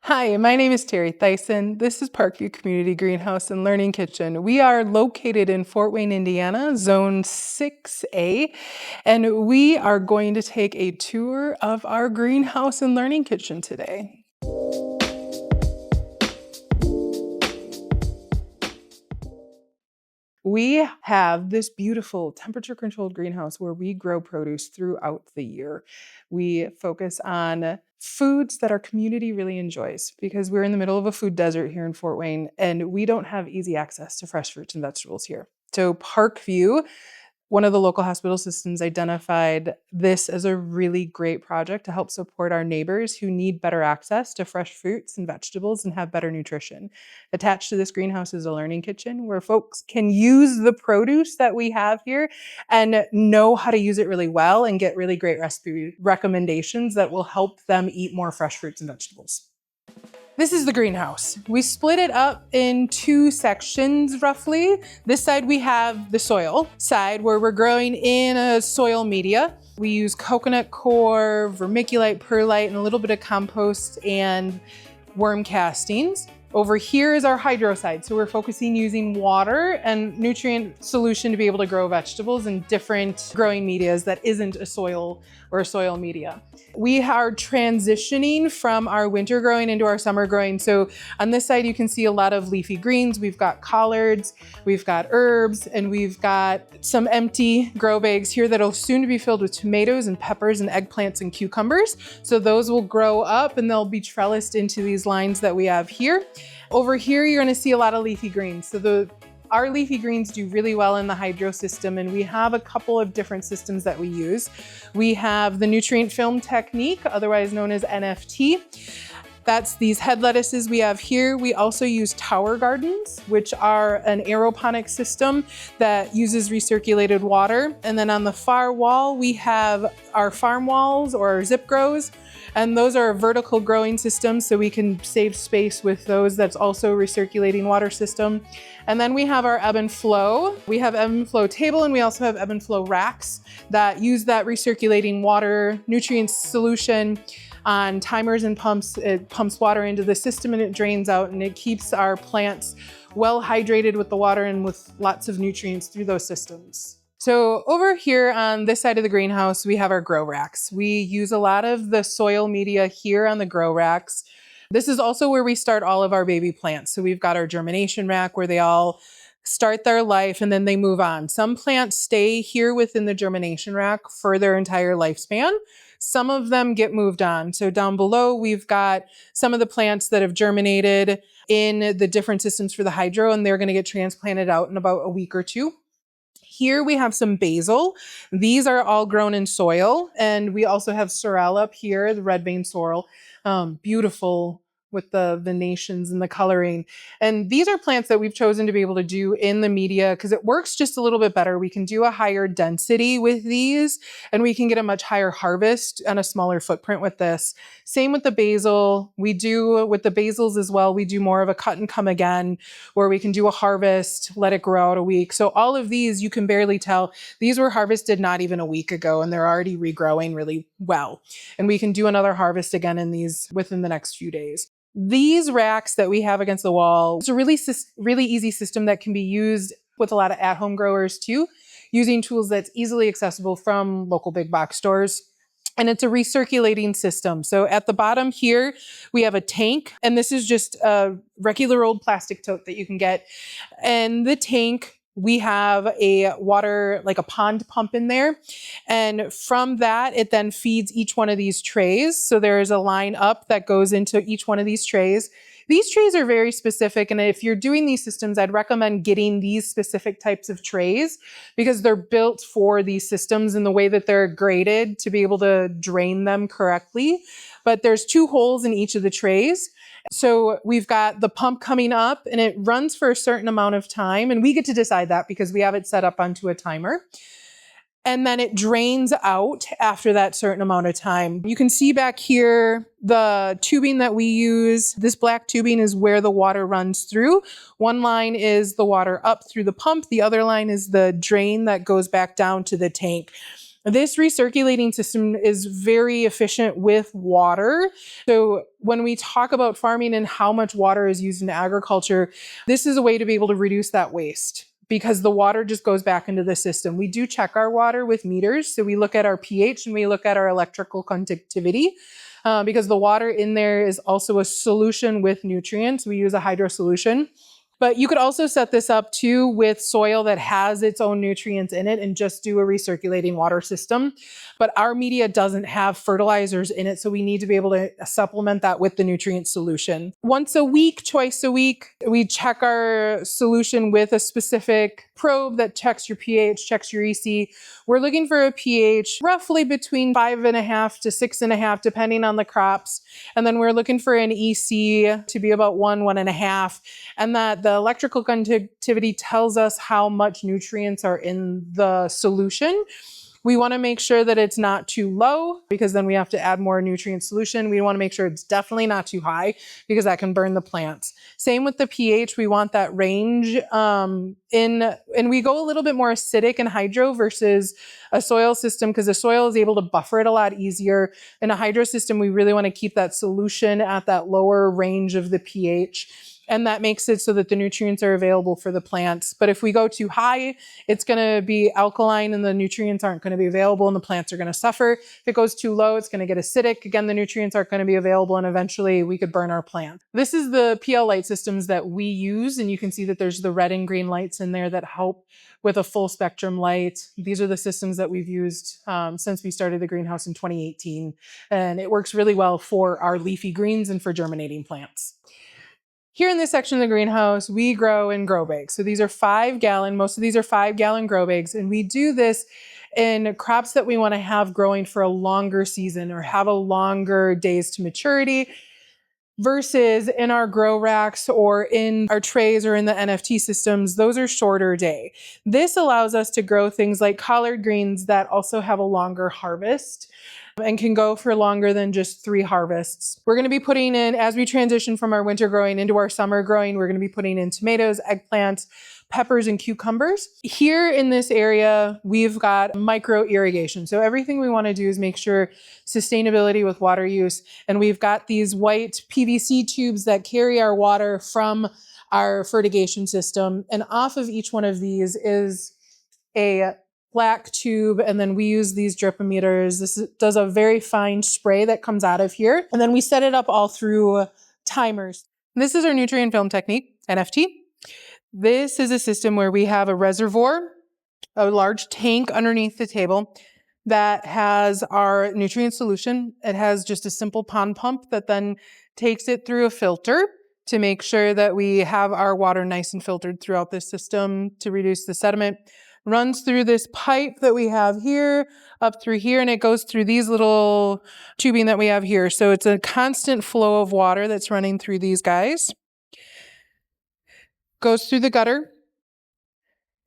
Hi, my name is Terri Theisen. This is Parkview Community Greenhouse and Learning Kitchen. We are located in Fort Wayne, Indiana, Zone 6A, and we are going to take a tour of our greenhouse and learning kitchen today. We have this beautiful temperature-controlled greenhouse where we grow produce throughout the year. We focus on foods that our community really enjoys because we're in the middle of a food desert here in Fort Wayne and we don't have easy access to fresh fruits and vegetables here. So Parkview, one of the local hospital systems, identified this as a really great project to help support our neighbors who need better access to fresh fruits and vegetables and have better nutrition. Attached to this greenhouse is a learning kitchen where folks can use the produce that we have here and know how to use it really well and get really great recipe recommendations that will help them eat more fresh fruits and vegetables. This is the greenhouse. We split it up in two sections roughly. This side we have the soil side where we're growing in a soil media. We use coconut coir, vermiculite, perlite, and a little bit of compost and worm castings. Over here is our hydro side. So we're focusing using water and nutrient solution to be able to grow vegetables in different growing medias that isn't a soil or a soil media. We are transitioning from our winter growing into our summer growing. So on this side, you can see a lot of leafy greens. We've got collards, we've got herbs, and we've got some empty grow bags here that'll soon be filled with tomatoes and peppers and eggplants and cucumbers. So those will grow up and they'll be trellised into these lines that we have here. Over here, you're gonna see a lot of leafy greens. So our leafy greens do really well in the hydro system, and we have a couple of different systems that we use. We have the nutrient film technique, otherwise known as NFT. That's these head lettuces we have here. We also use tower gardens, which are an aeroponic system that uses recirculated water. And then on the far wall, we have our farm walls or our ZipGrows. And those are vertical growing systems, so we can save space with those. That's also a recirculating water system. And then we have our Ebb and Flow. We have Ebb and Flow Table, and we also have Ebb and Flow racks that use that recirculating water nutrient solution on timers and pumps. It pumps water into the system and it drains out, and it keeps our plants well hydrated with the water and with lots of nutrients through those systems. So over here on this side of the greenhouse, we have our grow racks. We use a lot of the soil media here on the grow racks. This is also where we start all of our baby plants. So we've got our germination rack where they all start their life and then they move on. Some plants stay here within the germination rack for their entire lifespan. Some of them get moved on. So down below, we've got some of the plants that have germinated in the different systems for the hydro, and they're gonna get transplanted out in about a week or two. Here we have some basil. These are all grown in soil. And we also have sorrel up here, the red vein sorrel. Beautiful with the venations and the coloring. And these are plants that we've chosen to be able to do in the media because it works just a little bit better. We can do a higher density with these and we can get a much higher harvest and a smaller footprint with this. Same with the basil. We do with the basils as well. We do more of a cut and come again where we can do a harvest, let it grow out a week. So all of these, you can barely tell. These were harvested not even a week ago and they're already regrowing really well. And we can do another harvest again in these within the next few days. These racks that we have against the wall, it's a really easy system that can be used with a lot of at-home growers too, using tools that's easily accessible from local big box stores. And it's a recirculating system. So at the bottom here, we have a tank, and this is just a regular old plastic tote that you can get. And the tank, we have a water, like a pond pump in there. And from that, it then feeds each one of these trays. So there is a line up that goes into each one of these trays. These trays are very specific. And if you're doing these systems, I'd recommend getting these specific types of trays because they're built for these systems in the way that they're graded to be able to drain them correctly. But there's 2 holes in each of the trays. So we've got the pump coming up and it runs for a certain amount of time. And we get to decide that because we have it set up onto a timer. And then it drains out after that certain amount of time. You can see back here, the tubing that we use, this black tubing is where the water runs through. One line is the water up through the pump. The other line is the drain that goes back down to the tank. This recirculating system is very efficient with water. So when we talk about farming and how much water is used in agriculture, this is a way to be able to reduce that waste because the water just goes back into the system. We do check our water with meters. So we look at our pH and we look at our electrical conductivity. Because the water in there is also a solution with nutrients. We use a hydro solution. But you could also set this up too with soil that has its own nutrients in it and just do a recirculating water system. But our media doesn't have fertilizers in it, so we need to be able to supplement that with the nutrient solution. Once a week, twice a week, we check our solution with a specific probe that checks your pH, checks your EC. We're looking for a pH roughly between 5.5 to 6.5, depending on the crops. And then we're looking for an EC to be about 1.5. And that the electrical conductivity tells us how much nutrients are in the solution. We want to make sure that it's not too low because then we have to add more nutrient solution. We want to make sure it's definitely not too high because that can burn the plants. Same with the pH. We want that range and we go a little bit more acidic in hydro versus a soil system because the soil is able to buffer it a lot easier. In a hydro system, we really want to keep that solution at that lower range of the pH. And that makes it so that the nutrients are available for the plants. But if we go too high, it's going to be alkaline and the nutrients aren't going to be available and the plants are going to suffer. If it goes too low, it's going to get acidic. Again, the nutrients aren't going to be available and eventually we could burn our plant. This is the PL light systems that we use. And you can see that there's the red and green lights in there that help with a full spectrum light. These are the systems that we've used since we started the greenhouse in 2018. And it works really well for our leafy greens and for germinating plants. Here in this section of the greenhouse, we grow in grow bags. So these are 5-gallon, most of these are 5-gallon grow bags. And we do this in crops that we want to have growing for a longer season or have a longer days to maturity versus in our grow racks or in our trays or in the NFT systems, those are shorter day. This allows us to grow things like collard greens that also have a longer harvest and can go for longer than just 3 harvests. We're going to be putting in, as we transition from our winter growing into our summer growing, we're going to be putting in tomatoes, eggplants, peppers, and cucumbers. Here in this area, we've got micro irrigation. So everything we want to do is make sure sustainability with water use. And we've got these white PVC tubes that carry our water from our fertigation system. And off of each one of these is a black tube, and then we use these dripometers. This does a very fine spray that comes out of here. And then we set it up all through timers. This is our nutrient film technique, NFT. This is a system where we have a reservoir, a large tank underneath the table that has our nutrient solution. It has just a simple pond pump that then takes it through a filter to make sure that we have our water nice and filtered throughout this system to reduce the sediment. Runs through this pipe that we have here, up through here, and it goes through these little tubing that we have here. So it's a constant flow of water that's running through these guys. Goes through the gutter.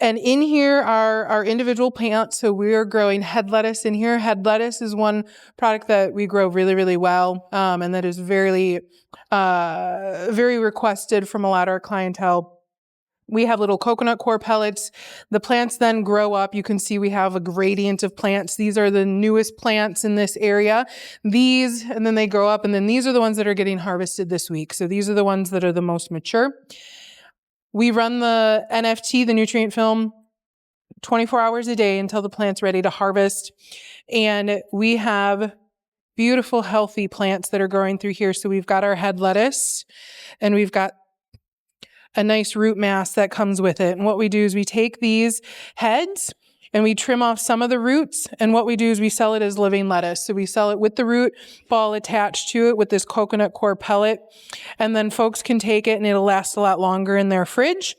And in here are our individual plants. So we are growing head lettuce in here. Head lettuce is one product that we grow really, really well, and that is very requested from a lot of our clientele. We have little coconut coir pellets. The plants then grow up. You can see we have a gradient of plants. These are the newest plants in this area. These, and then they grow up, and then these are the ones that are getting harvested this week. So these are the ones that are the most mature. We run the NFT, the nutrient film, 24 hours a day until the plant's ready to harvest. And we have beautiful, healthy plants that are growing through here. So we've got our head lettuce, and we've got a nice root mass that comes with it. And what we do is we take these heads and we trim off some of the roots. And what we do is we sell it as living lettuce. So we sell it with the root ball attached to it with this coconut coir pellet. And then folks can take it and it'll last a lot longer in their fridge.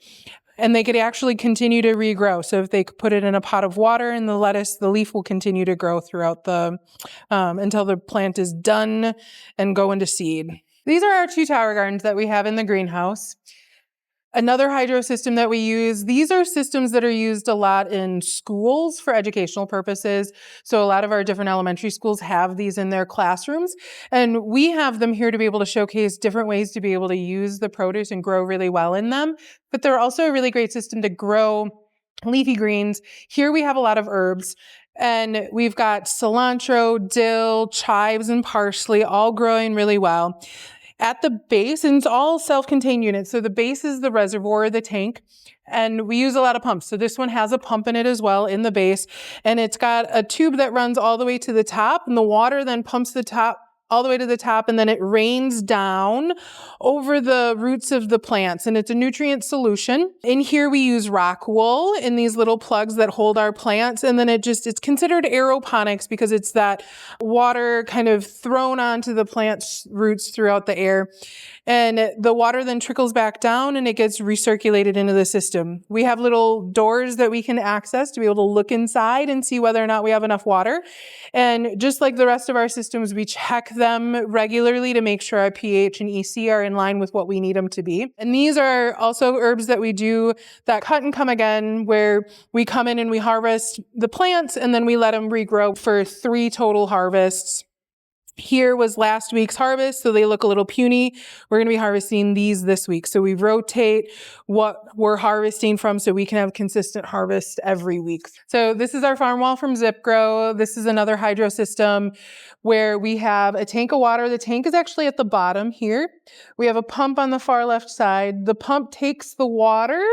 And they could actually continue to regrow. So if they could put it in a pot of water and the lettuce, the leaf will continue to grow throughout the, until the plant is done and go into seed. These are our 2 tower gardens that we have in the greenhouse. Another hydro system that we use, these are systems that are used a lot in schools for educational purposes. So a lot of our different elementary schools have these in their classrooms. And we have them here to be able to showcase different ways to be able to use the produce and grow really well in them. But they're also a really great system to grow leafy greens. Here we have a lot of herbs. And we've got cilantro, dill, chives, and parsley all growing really well. At the base, and it's all self-contained units. So the base is the reservoir, the tank, and we use a lot of pumps. So this one has a pump in it as well in the base, and it's got a tube that runs all the way to the top, and the water then pumps the top all the way to the top, and then it rains down over the roots of the plants, and it's a nutrient solution. In here we use rock wool in these little plugs that hold our plants, and then it's considered aeroponics because it's that water kind of thrown onto the plant's roots throughout the air. And the water then trickles back down and it gets recirculated into the system. We have little doors that we can access to be able to look inside and see whether or not we have enough water. And just like the rest of our systems, we check them regularly to make sure our pH and EC are in line with what we need them to be. And these are also herbs that we do that cut and come again, where we come in and we harvest the plants and then we let them regrow for 3 total harvests. Here was last week's harvest, so they look a little puny. We're going to be harvesting these this week. So we rotate what we're harvesting from so we can have consistent harvest every week. So this is our farm wall from ZipGrow. This is another hydro system where we have a tank of water. The tank is actually at the bottom here. We have a pump on the far left side. The pump takes the water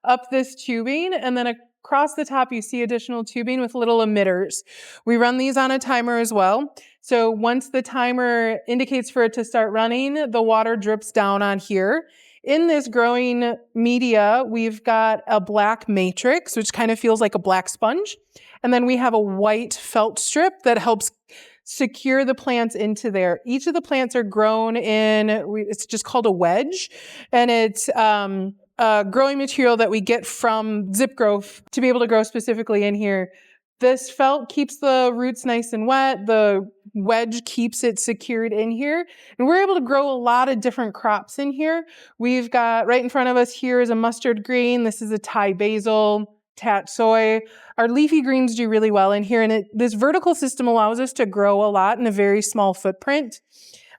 up this tubing, and then across the top you see additional tubing with little emitters. We run these on a timer as well. So once the timer indicates for it to start running, the water drips down on here. In this growing media, we've got a black matrix, which kind of feels like a black sponge. And then we have a white felt strip that helps secure the plants into there. Each of the plants are grown in, it's just called a wedge. And it's a growing material that we get from ZipGrow to be able to grow specifically in here. This felt keeps the roots nice and wet. The wedge keeps it secured in here. And we're able to grow a lot of different crops in here. We've got right in front of us here is a mustard green. This is a Thai basil, tatsoi. Our leafy greens do really well in here. And this vertical system allows us to grow a lot in a very small footprint.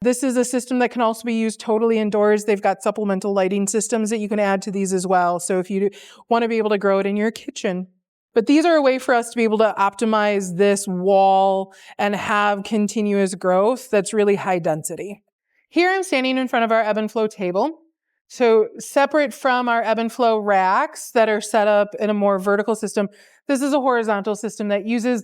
This is a system that can also be used totally indoors. They've got supplemental lighting systems that you can add to these as well. So if you want to be able to grow it in your kitchen. But these are a way for us to be able to optimize this wall and have continuous growth that's really high density. Here I'm standing in front of our Ebb and Flow table. So separate from our Ebb and Flow racks that are set up in a more vertical system, this is a horizontal system that uses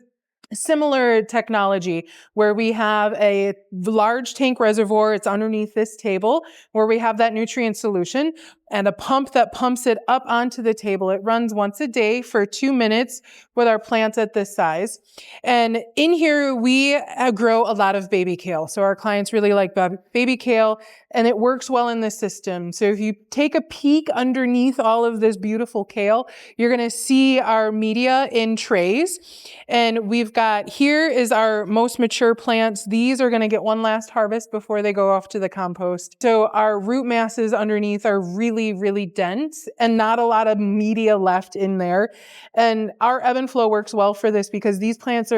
similar technology where we have a large tank reservoir. It's underneath this table where we have that nutrient solution and a pump that pumps it up onto the table. It runs once a day for 2 minutes with our plants at this size. And in here, we grow a lot of baby kale. So our clients really like baby kale, and it works well in this system. So if you take a peek underneath all of this beautiful kale, you're going to see our media in trays. And we've got, here is our most mature plants. These are going to get one last harvest before they go off to the compost. So our root masses underneath are really, really dense and not a lot of media left in there. And our Ebb and Flow works well for this because these plants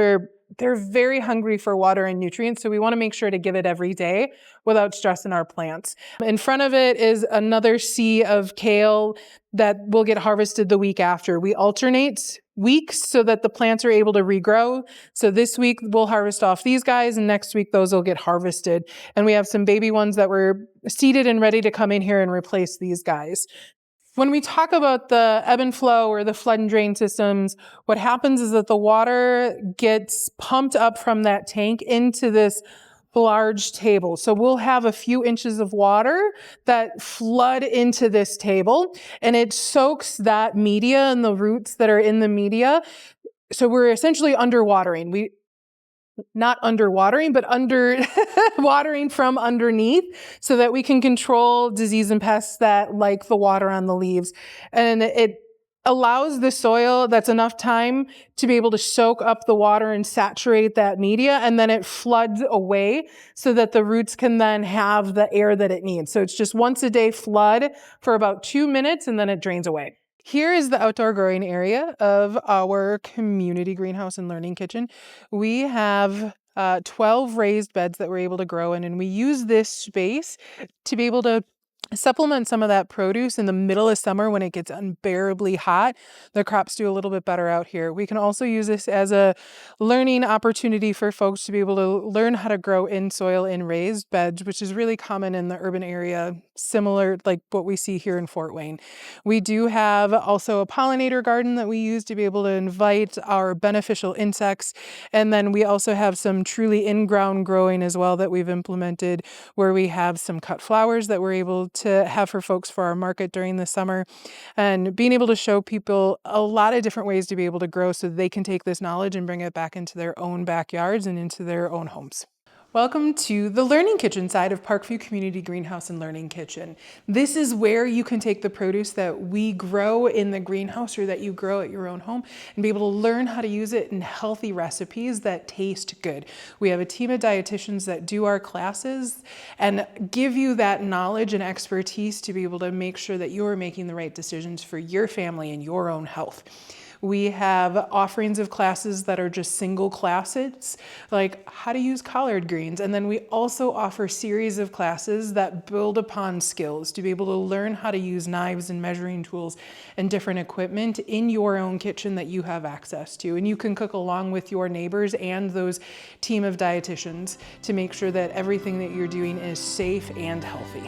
they're very hungry for water and nutrients. So we want to make sure to give it every day without stressing our plants. In front of it is another sea of kale that will get harvested the week after. We alternate weeks so that the plants are able to regrow. So this week we'll harvest off these guys and next week those will get harvested. And we have some baby ones that were seeded and ready to come in here and replace these guys. When we talk about the ebb and flow or the flood and drain systems, what happens is that the water gets pumped up from that tank into this large table. So we'll have a few inches of water that flood into this table, and it soaks that media and the roots that are in the media. So we're essentially underwatering. Not underwatering, but watering from underneath so that we can control disease and pests that like the water on the leaves. And it allows the soil that's enough time to be able to soak up the water and saturate that media, and then it floods away so that the roots can then have the air that it needs. So it's just once a day flood for about 2 minutes, and then it drains away. Here is the outdoor growing area of our community greenhouse and learning kitchen. We have 12 raised beds that we're able to grow in, and we use this space to be able to supplement some of that produce in the middle of summer when it gets unbearably hot. The crops do a little bit better out here. We can also use this as a learning opportunity for folks to be able to learn how to grow in soil in raised beds, which is really common in the urban area, similar like what we see here in Fort Wayne. We do have also a pollinator garden that we use to be able to invite our beneficial insects. And then we also have some truly in-ground growing as well that we've implemented, where we have some cut flowers that we're able to have for folks for our market during the summer, and being able to show people a lot of different ways to be able to grow so they can take this knowledge and bring it back into their own backyards and into their own homes. Welcome to the Learning Kitchen side of Parkview Community Greenhouse and Learning Kitchen. This is where you can take the produce that we grow in the greenhouse or that you grow at your own home and be able to learn how to use it in healthy recipes that taste good. We have a team of dietitians that do our classes and give you that knowledge and expertise to be able to make sure that you're making the right decisions for your family and your own health. We have offerings of classes that are just single classes, like how to use collard greens. And then we also offer series of classes that build upon skills to be able to learn how to use knives and measuring tools and different equipment in your own kitchen that you have access to. And you can cook along with your neighbors and those team of dietitians to make sure that everything that you're doing is safe and healthy.